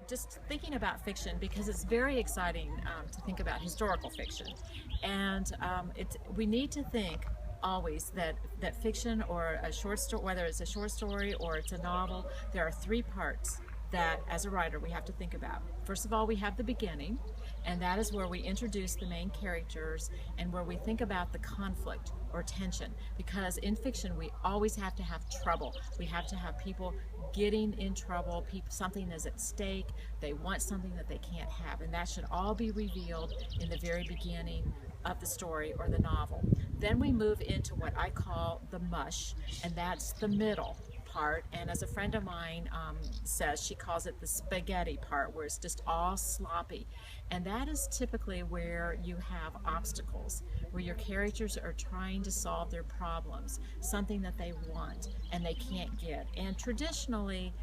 just thinking about fiction, because it's very exciting to think about historical fiction, and we need to think always that fiction or a short story, whether it's a short story or it's a novel, there are three parts that as a writer we have to think about. First of all, we have the beginning, and that is where we introduce the main characters and where we think about the conflict or tension, because in fiction we always have to have trouble. We have to have people getting in trouble, something is at stake, they want something that they can't have, and that should all be revealed in the very beginning of the story or the novel. Then we move into what I call the mush, and that's the middle part, and as a friend of mine says, she calls it the spaghetti part, where it's just all sloppy, and that is typically where you have obstacles, where your characters are trying to solve their problems, something that they want and they can't get. And traditionally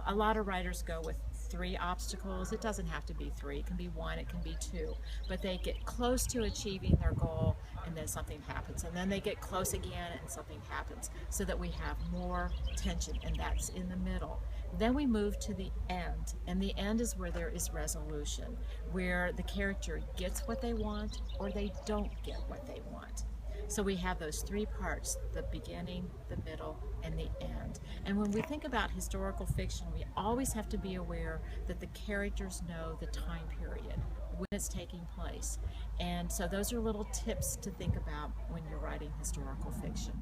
a lot of writers go with 3 obstacles. It doesn't have to be 3, it can be 1, it can be 2, but they get close to achieving their goal and then something happens, and then they get close again and something happens, so that we have more tension, and that's in the middle. Then we move to the end, and the end is where there is resolution, where the character gets what they want or they don't get what they want. So we have those 3 parts, the beginning, the middle, and the end. And when we think about historical fiction, we always have to be aware that the characters know the time period, when it's taking place. And so those are little tips to think about when you're writing historical fiction.